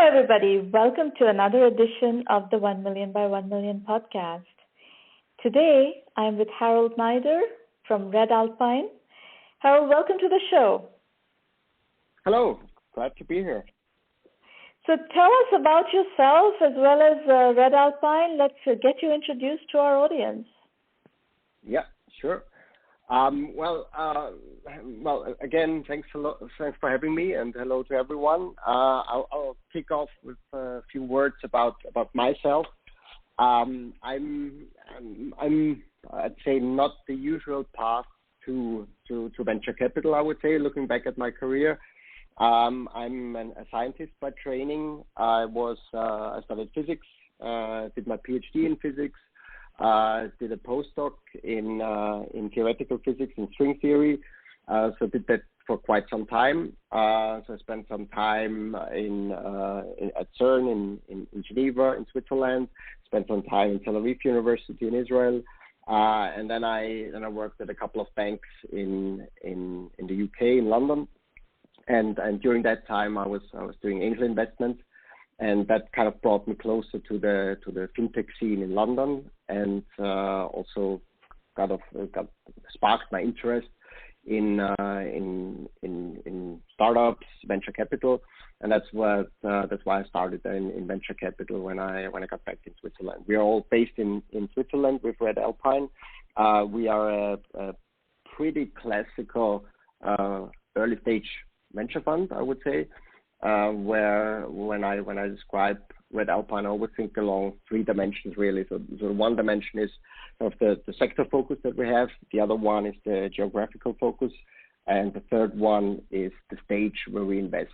Hello, everybody. Welcome to another edition of the 1Mby1M podcast. Today, I'm with Harald Nieder from Redalpine. Harold, welcome to the show. Hello. Glad to be here. So tell us about yourself as well as Redalpine. Let's get you introduced to our audience. Yeah, sure. Again, thanks for having me, and hello to everyone. I'll kick off with a few words about myself. I'm I'd say not the usual path to venture capital. I would say, looking back at my career, I'm a scientist by training. I studied physics, did my PhD in physics. Did a postdoc in theoretical physics and string theory, so did that for quite some time. So I spent some time at CERN in Geneva, in Switzerland. Spent some time in Tel Aviv University in Israel, and then I worked at a couple of banks in the UK, in London, and during that time I was doing angel investments. And that kind of brought me closer to the fintech scene in London, and also sparked my interest in startups, venture capital, and that's why I started in venture capital when I got back in Switzerland. We are all based in Switzerland with Redalpine. We are a pretty classical early stage venture fund, I would say. Where when I describe Redalpine, I always think along three dimensions really. So one dimension is of the sector focus that we have. The other one is the geographical focus, and the third one is the stage where we invest.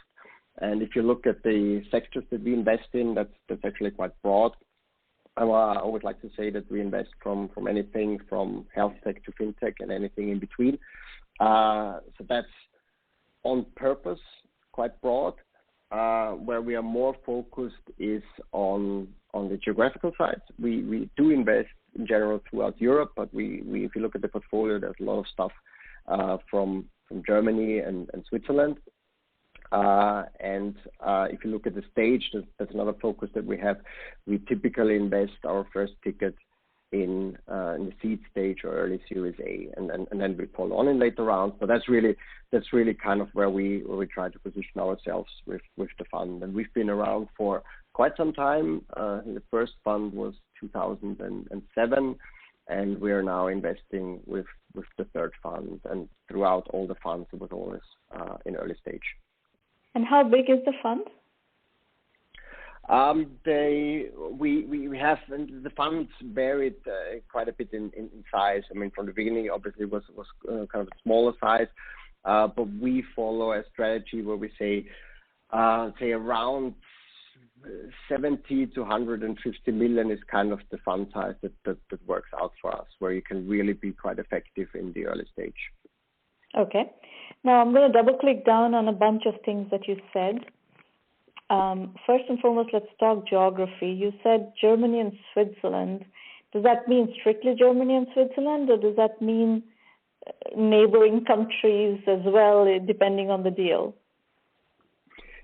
And if you look at the sectors that we invest in, that's actually quite broad. I always like to say that we invest from anything from health tech to fintech and anything in between. So that's on purpose quite broad. Where we are more focused is on the geographical side. We do invest in general throughout Europe, but if you look at the portfolio, there's a lot of stuff from Germany and Switzerland. And if you look at the stage, that's another focus that we have. We typically invest our first ticket in the seed stage or early Series A, and then we follow on in later rounds. But that's really kind of where we try to position ourselves with the fund. And we've been around for quite some time. The first fund was 2007, and we are now investing with the third fund. And throughout all the funds, it was always in early stage. And how big is the fund? We have, and the funds varied quite a bit in size. I mean, from the beginning, obviously, was kind of a smaller size, but we follow a strategy where we say around 70 to 150 million is kind of the fund size that works out for us, where you can really be quite effective in the early stage. Okay. Now I'm going to double click down on a bunch of things that you said. First and foremost, let's talk geography. You said Germany and Switzerland. Does that mean strictly Germany and Switzerland, or does that mean neighboring countries as well, depending on the deal?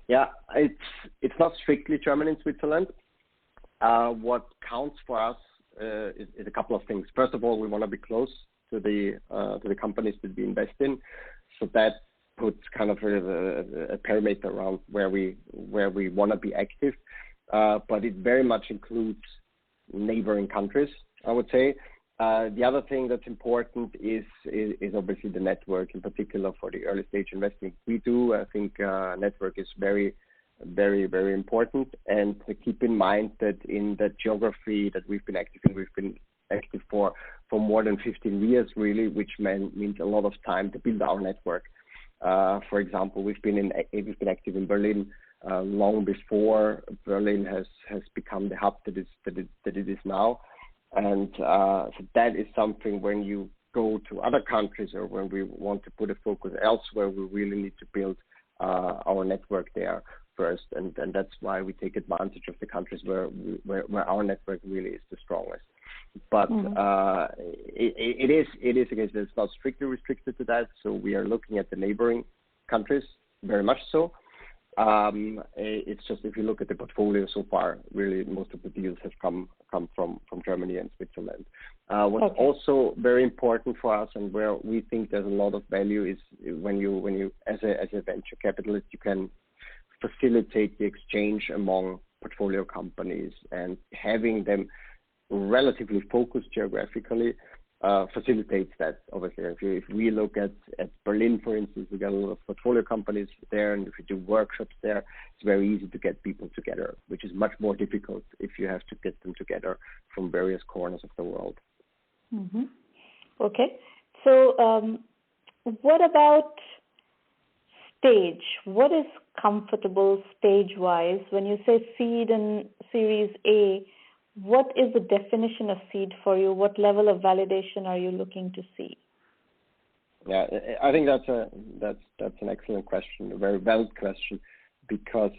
Yeah, it's not strictly Germany and Switzerland. What counts for us is a couple of things. First of all, we want to be close to the companies that we invest in, so that puts kind of a perimeter around where we want to be active, but it very much includes neighboring countries, I would say. The other thing that's important is obviously the network, in particular for the early stage investing we do. I think network is very, very, very important, and to keep in mind that in the geography that we've been active for more than 15 years, really, which means a lot of time to build our network. For example, we've been active in Berlin long before Berlin has become the hub that it is now, and so that is something when you go to other countries or when we want to put a focus elsewhere, we really need to build our network there first, and that's why we take advantage of the countries where our network really is the strongest. But it is again, it's not strictly restricted to that. So we are looking at the neighboring countries very much so, It's just if you look at the portfolio so far, really most of the deals have come from Germany and Switzerland. What's also very important for us and where we think there's a lot of value is when you as a venture capitalist, you can facilitate the exchange among portfolio companies, and having them relatively focused geographically facilitates that. Obviously, if we look at Berlin, for instance, we got a lot of portfolio companies there, and if we do workshops there, it's very easy to get people together, which is much more difficult if you have to get them together from various corners of the world. Mm-hmm. Okay. So what about stage? What is comfortable stage-wise? When you say seed and Series A, what is the definition of seed for you? What level of validation are you looking to see? Yeah, I think that's an excellent question, a very valid question, because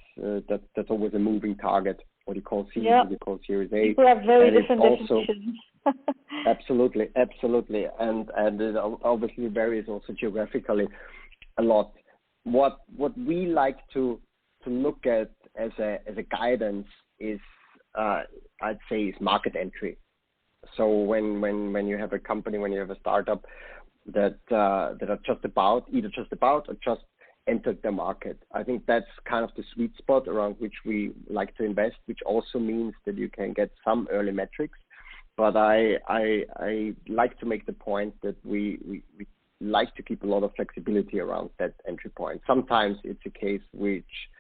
that's always a moving target. What you call seed, what you call Series A. People have very different definitions. Absolutely, and it obviously varies also geographically a lot. What we like to look at as a guidance is I'd say is market entry. So when you have a company, when you have a startup that are either just about or just entered the market, I think that's kind of the sweet spot around which we like to invest, which also means that you can get some early metrics. But I like to make the point that we like to keep a lot of flexibility around that entry point. Sometimes it's a case which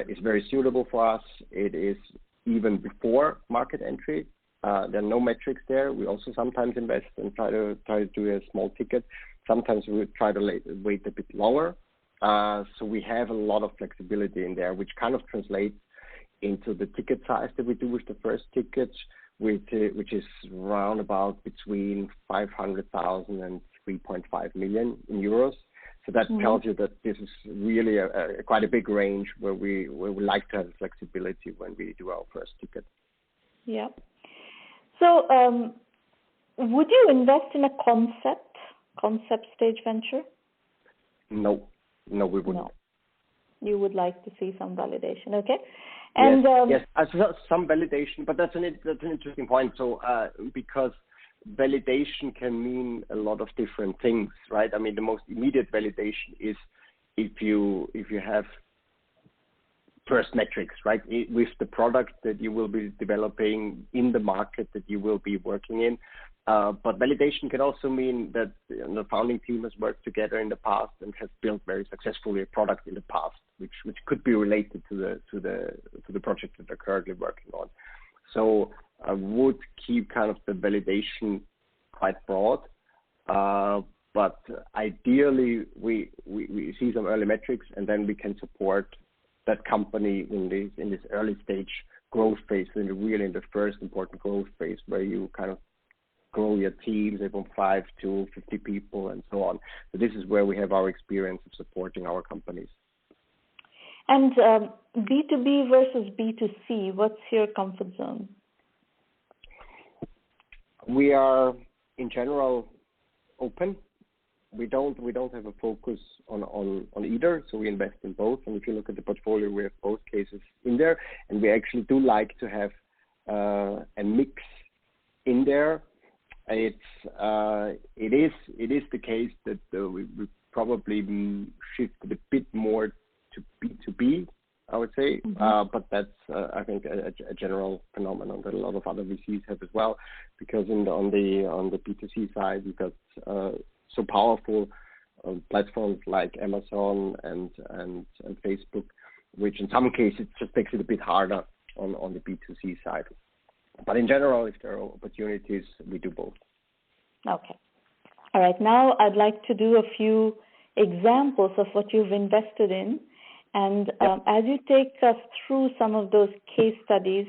is very suitable for us. It is even before market entry. There are no metrics there. We also sometimes invest and try to do a small ticket. Sometimes we try to wait a bit longer. So we have a lot of flexibility in there, which kind of translates into the ticket size that we do with the first tickets, which is around about between 500,000 and 3.5 million euros. So that tells you that this is really quite a big range where we like to have flexibility when we do our first ticket. Yeah. So would you invest in a concept stage venture? No, we wouldn't. No. You would like to see some validation, okay? And yes, some validation, but that's an interesting point. So because validation can mean a lot of different things, right? I mean, the most immediate validation is if you have first metrics, right, with the product that you will be developing in the market that you will be working in. But validation can also mean that the founding team has worked together in the past and has built very successfully a product in the past, which could be related to the project that they're currently working on. So I would keep kind of the validation quite broad, but ideally we see some early metrics, and then we can support that company in this early stage growth phase, in the first important growth phase where you kind of grow your teams from 5 to 50 people and so on. So this is where we have our experience of supporting our companies. And B2B versus B2C, what's your comfort zone? We are in general open. We don't have a focus on either, so we invest in both. And if you look at the portfolio, we have both cases in there, and we actually do like to have a mix in there. It is the case that we probably shifted a bit more to B2B, I would say, but that's I think a general phenomenon that a lot of other VCs have as well, because on the B2C side we've got so powerful platforms like Amazon and Facebook, which in some cases just makes it a bit harder on the B2C side. But in general, if there are opportunities, we do both. Okay. All right. Now I'd like to do a few examples of what you've invested in. And as you take us through some of those case studies,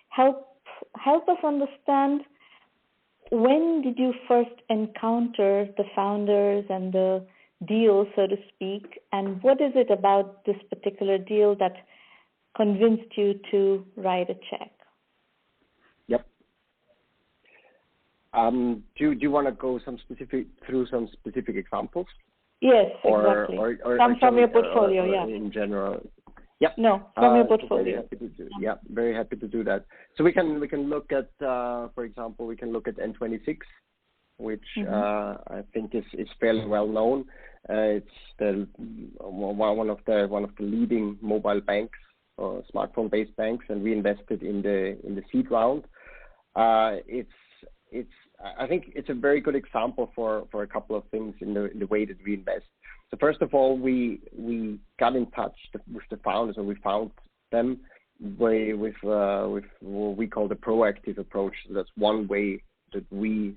help us understand, when did you first encounter the founders and the deal, so to speak, and what is it about this particular deal that convinced you to write a check? Yep. Do you want to go through some specific examples? Yes, exactly. Or some from your portfolio, yeah. In general. Yep. No, from your So portfolio. very happy to do that. So we can look at, for example, we can look at N26, which I think is fairly well known. It's one of the leading mobile banks or smartphone-based banks, and we invested in the seed round. I think it's a very good example for a couple of things in the way that we invest. So first of all, we got in touch with the founders, and we found them with what we call the proactive approach. So that's one way that we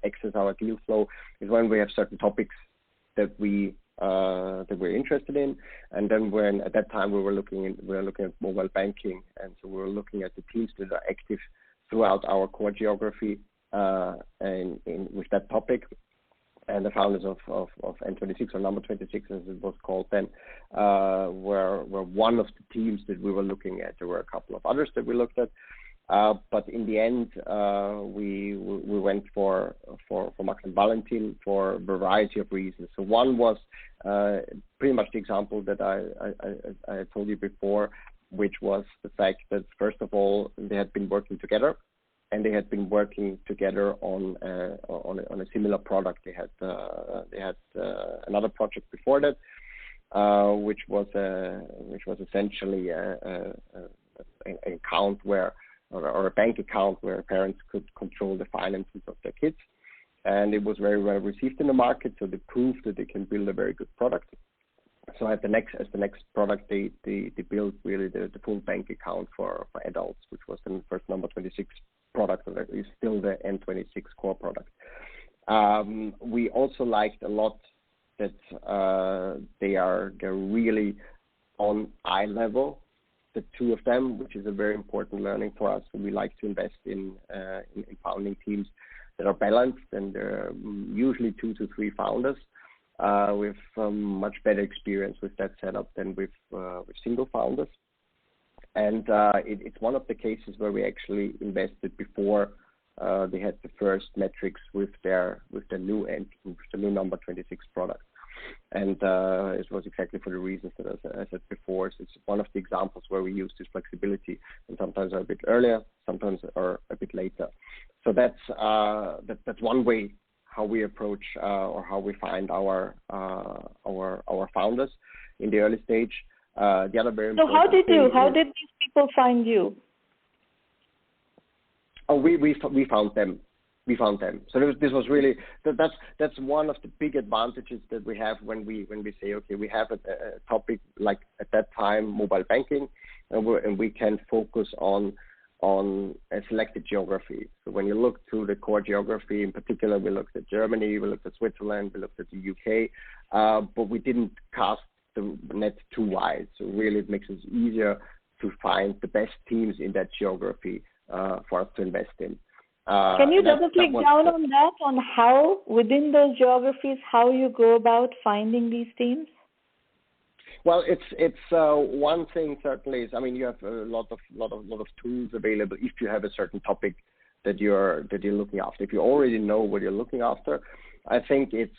access our deal flow is when we have certain topics that we're interested in, and then when at that time we were looking at mobile banking, and so we were looking at the teams that are active throughout our core geography and with that topic. And the founders of N26 or number 26, as it was called then, were one of the teams that we were looking at. There were a couple of others that we looked at, but in the end, we went for Max and Valentin for a variety of reasons. So one was pretty much the example that I told you before, which was the fact that first of all they had been working together. And they had been working together on a similar product. They had another project before that, which was essentially an account or a bank account where parents could control the finances of their kids, and it was very well received in the market. So they proved that they can build a very good product. So as the next product, they built really the full bank account for adults, which was the first number 26 product, and that is still the N26 core product. We also liked a lot that they're really on eye level, the two of them, which is a very important learning for us. We like to invest in founding teams that are balanced, and they're usually 2 to 3 founders. With much better experience with that setup than with single founders. And it's one of the cases where we actually invested before they had the first metrics with the new number 26 product. And it was exactly for the reasons that I said before. So it's one of the examples where we use this flexibility, and sometimes are a bit earlier, sometimes are a bit later. So that's one way how we approach or how we find our founders in the early stage. The other very important how did these people find you? Oh, we found them. We found them. So this was really that's one of the big advantages that we have when we say, okay, we have a topic like at that time mobile banking, and we can focus on a selected geography. So when you look to the core geography, in particular, we looked at Germany, we looked at Switzerland, we looked at the UK, but we didn't cast the net too wide. So really it makes it easier to find the best teams in that geography for us to invest in. Can you double click down on that, on how within those geographies, how you go about finding these teams? Well, it's one thing certainly is, I mean, you have a lot of tools available if you have a certain topic that you're looking after. If you already know what you're looking after, I think it's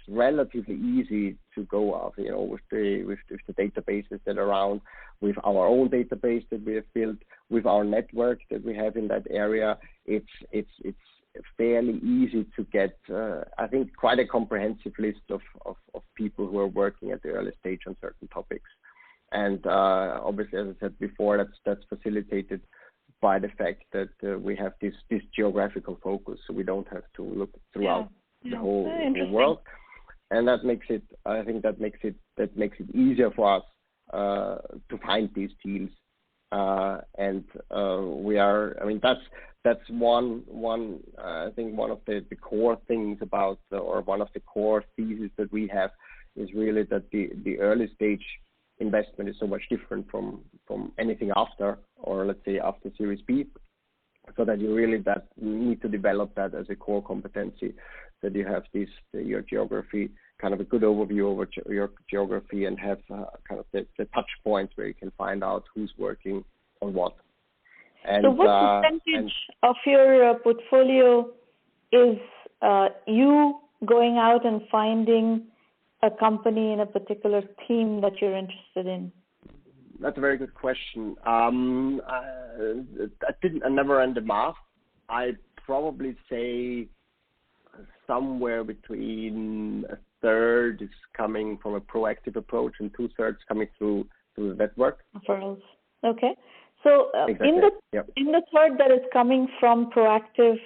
relatively easy to go after, with the databases that are around, with our own database that we have built, with our network that we have in that area. It's fairly easy to get, I think, quite a comprehensive list of people who are working at the early stage on certain topics. And obviously, as I said before, that's facilitated by the fact that we have this geographical focus, so we don't have to look throughout the whole world. And that makes it, I think that makes it easier for us to find these teams. And we are, I mean, that's one I think one of the core things about, or one of the core theses that we have is really that the early stage investment is so much different from anything after, or let's say after Series B, so that you really need to develop that as a core competency, that you have your geography, kind of a good overview over your geography, and have kind of the touch points where you can find out who's working on what. And, so what percentage of your portfolio is you going out and finding a company in a particular theme that you're interested in? That's a very good question. I never ran the math. I'd probably say somewhere between a third is coming from a proactive approach and 2/3 coming through the network. Referrals. Okay. So Exactly. in the third that is coming from proactive,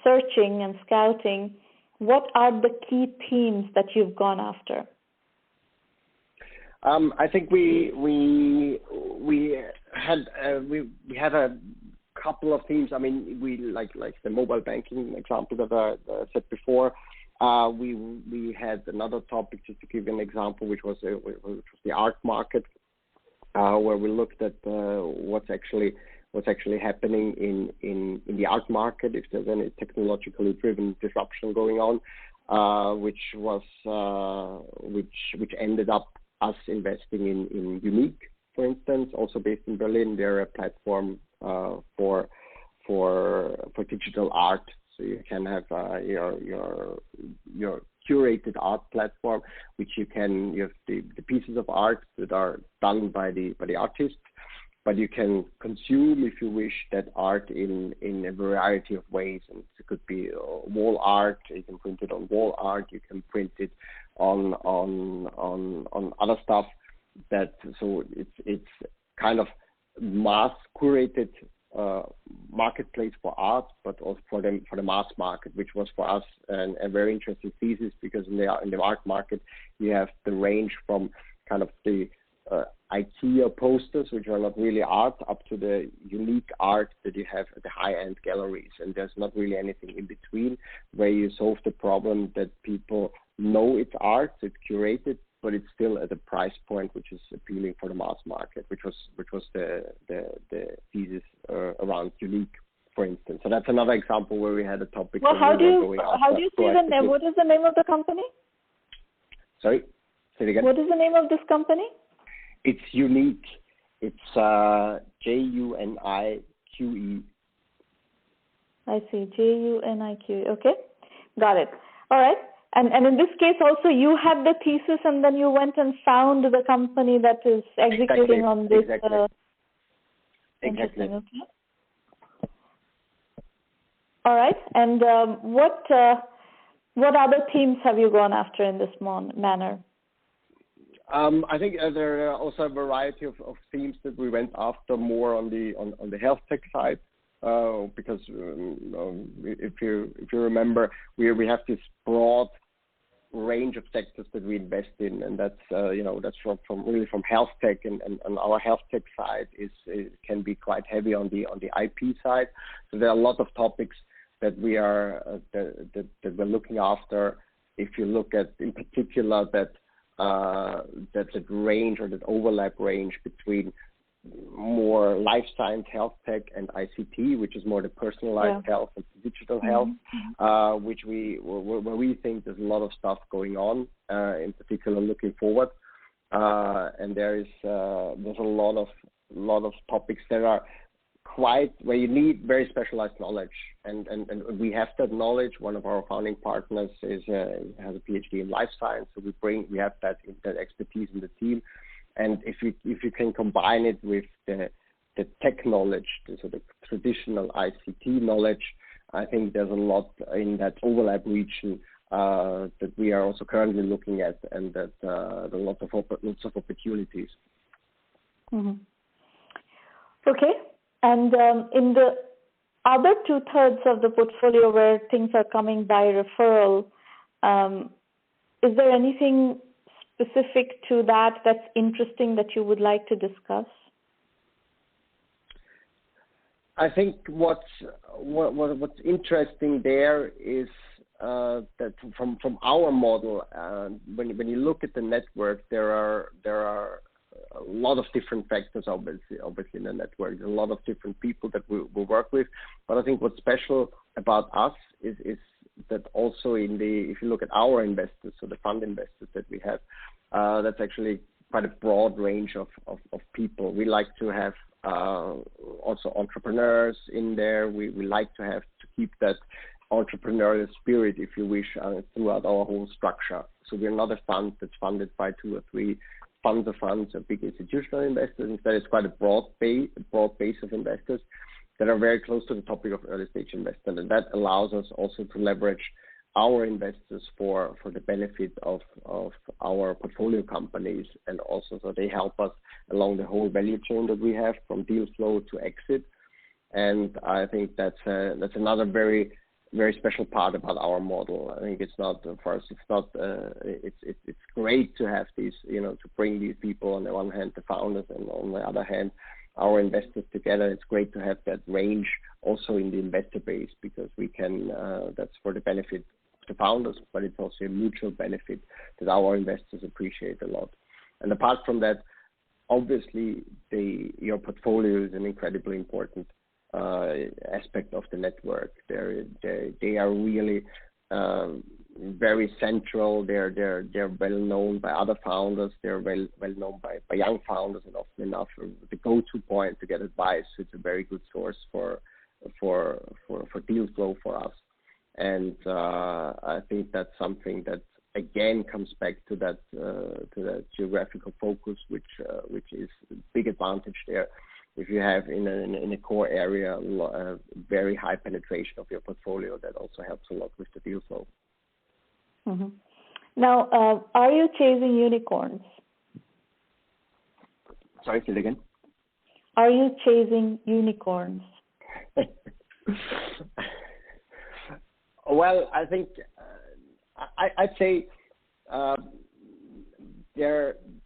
searching and scouting, what are the key themes that you've gone after? I think we had a couple of themes. I mean, we like the mobile banking example that I said before. We had another topic, just to give you an example, which was the art market, where we looked at what's actually happening in the art market, if there's any technologically driven disruption going on, which ended up us investing in Unique, for instance, also based in Berlin. They're a platform for digital art, so you can have your curated art platform, which you have the pieces of art that are done by the artist, but you can consume, if you wish, that art in a variety of ways. And it could be wall art. You can print it on wall art. You can print it on other stuff. So it's kind of mass curated marketplace for art, but also for the mass market, which was for us a very interesting thesis, because in the art market you have the range from kind of the IKEA posters, which are not really art, up to the unique art that you have at the high-end galleries. And there's not really anything in between, where you solve the problem that people know it's art, it's curated, but it's still at a price point which is appealing for the mass market, which was the thesis around Unique, for instance. So that's another example where we had a topic. Well, how do you say the name? What is the name of the company? Sorry, say it again. What is the name of this company? It's Unique. It's Junique. I see, Junique. Okay, got it. All right. And in this case also, you had the thesis, and then you went and found the company that is executing on this. Exactly. Okay. All right. And what other themes have you gone after in this manner? I think there are also a variety of themes that we went after more on the health tech side, because if you remember, we have this broad range of sectors that we invest in, and that's from health tech, and our health tech side can be quite heavy on the IP side. So there are a lot of topics that we're looking after. If you look at in particular that range, or that overlap range between more life science health tech and ICT, which is more the personalized health and digital health, where we think there's a lot of stuff going on, in particular looking forward, and there's a lot of topics that are where you need very specialized knowledge, and we have that knowledge. One of our founding partners has a PhD in life science, so we have that expertise in the team. And if you can combine it with the tech knowledge, so the traditional ICT knowledge, I think there's a lot in that overlap region that we are also currently looking at, and that there are lots of opportunities. Mm-hmm. Okay. And in the other 2/3 of the portfolio where things are coming by referral, is there anything specific to that's interesting that you would like to discuss? I think what's interesting there is that from our model, when you look at the network, there are a lot of different factors, obviously in the network. There's a lot of different people that we work with. But I think what's special about us is that also if you look at our investors, so the fund investors that we have, that's actually quite a broad range of people. We like to have also entrepreneurs in there. We like to keep that entrepreneurial spirit, if you wish, throughout our whole structure. So we're not a fund that's funded by 2 or 3 funds or big institutional investors. Instead, it's quite a broad base of investors that are very close to the topic of early stage investment, and that allows us also to leverage our investors for the benefit of our portfolio companies, and also so they help us along the whole value chain that we have from deal flow to exit. And I think that's another very, very special part about our model. I think it's not for us. It's great to have these, to bring these people on the one hand, the founders, and on the other hand, our investors together. It's great to have that range also in the investor base, because we can. That's for the benefit of the founders, but it's also a mutual benefit that our investors appreciate a lot. And apart from that, obviously, your portfolio is an incredibly important aspect of the network. They are really very central. They're well known by other founders. They're well known by young founders, and often enough the go-to point to get advice. It's a very good source for deal flow for us. And I think that's something that again comes back to that geographical focus, which is a big advantage there. If you have in a core area a very high penetration of your portfolio, that also helps a lot with the deal flow. Mm-hmm. Now, are you chasing unicorns? Sorry, say it again. Are you chasing unicorns? Well, I think I'd say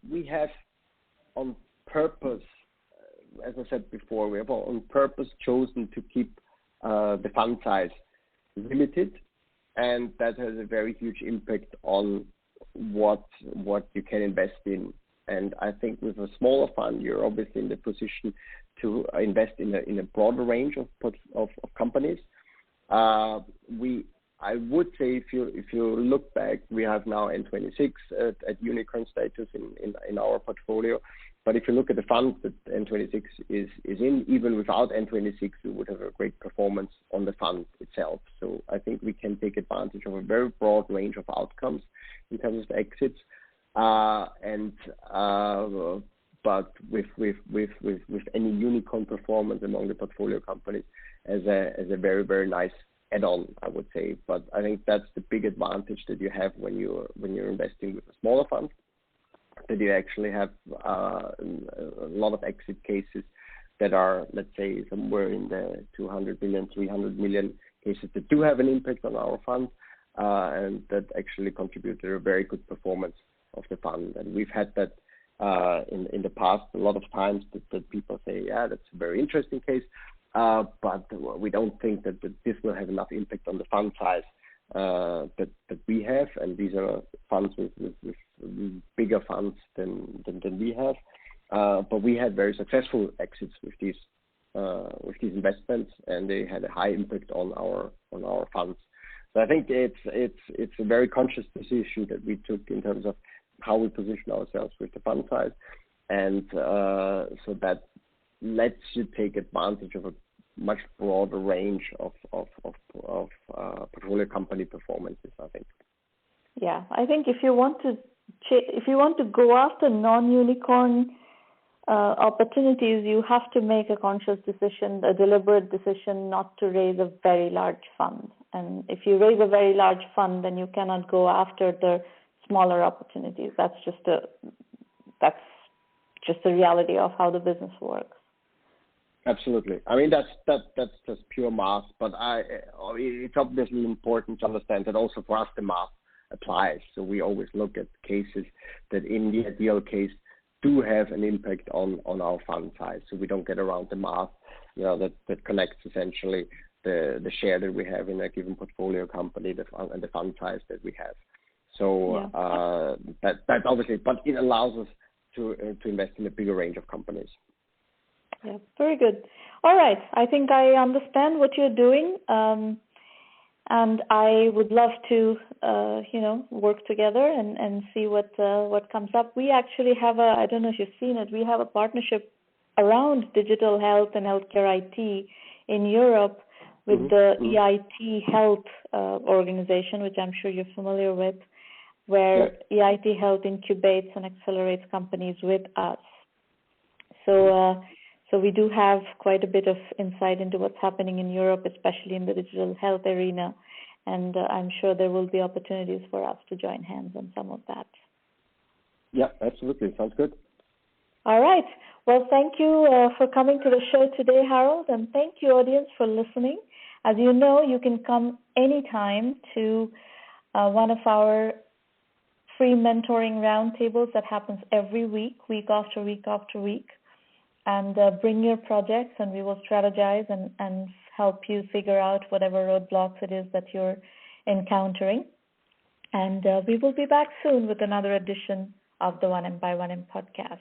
we have on purpose, as I said before, we have on purpose chosen to keep the fund size limited, and that has a very huge impact on what you can invest in. And I think with a smaller fund, you're obviously in the position to invest in a broader range of companies. I would say if you look back, we have now N26 at unicorn status in our portfolio. But if you look at the funds that N26 is in, even without N26, we would have a great performance on the fund itself. So I think we can take advantage of a very broad range of outcomes in terms of exits. But with any unicorn performance among the portfolio companies as a very, very nice add-on, I would say. But I think that's the big advantage that you have when you're investing with a smaller fund, that you actually have a lot of exit cases that are, let's say, somewhere in the 200 million, 300 million cases that do have an impact on our fund, and that actually contribute to a very good performance of the fund. And we've had that in the past a lot of times that people say, yeah, that's a very interesting case, but we don't think that this will have enough impact on the fund size that we have, and these are funds with bigger funds than we have. But we had very successful exits with these investments, and they had a high impact on our funds. So I think it's a very conscious decision that we took in terms of how we position ourselves with the fund size, and so that lets you take advantage of a much broader range of portfolio company performances, I think. Yeah, I think if you want to go after non-unicorn opportunities, you have to make a conscious decision, a deliberate decision not to raise a very large fund. And if you raise a very large fund, then you cannot go after the smaller opportunities. That's just the reality of how the business works. Absolutely. I mean, that's just pure math, but it's obviously important to understand that also for us the math applies. So we always look at cases that in the ideal case do have an impact on our fund size. So we don't get around the math, that connects essentially the share that we have in a given portfolio company and the fund size that we have. So that obviously, but it allows us to invest in a bigger range of companies. Yeah, very good. All right. I think I understand what you're doing, and I would love to, work together and see what comes up. We actually have I don't know if you've seen it, we have a partnership around digital health and healthcare IT in Europe with the EIT Health organization, which I'm sure you're familiar with, where EIT Health incubates and accelerates companies with us. So we do have quite a bit of insight into what's happening in Europe, especially in the digital health arena, and I'm sure there will be opportunities for us to join hands on some of that. Yeah, absolutely. Sounds good. All right. Well, thank you for coming to the show today, Harald, and thank you, audience, for listening. As you know, you can come anytime to one of our free mentoring roundtables that happens every week after week after week. And bring your projects, and we will strategize and help you figure out whatever roadblocks it is that you're encountering. And we will be back soon with another edition of the 1M by 1M podcast.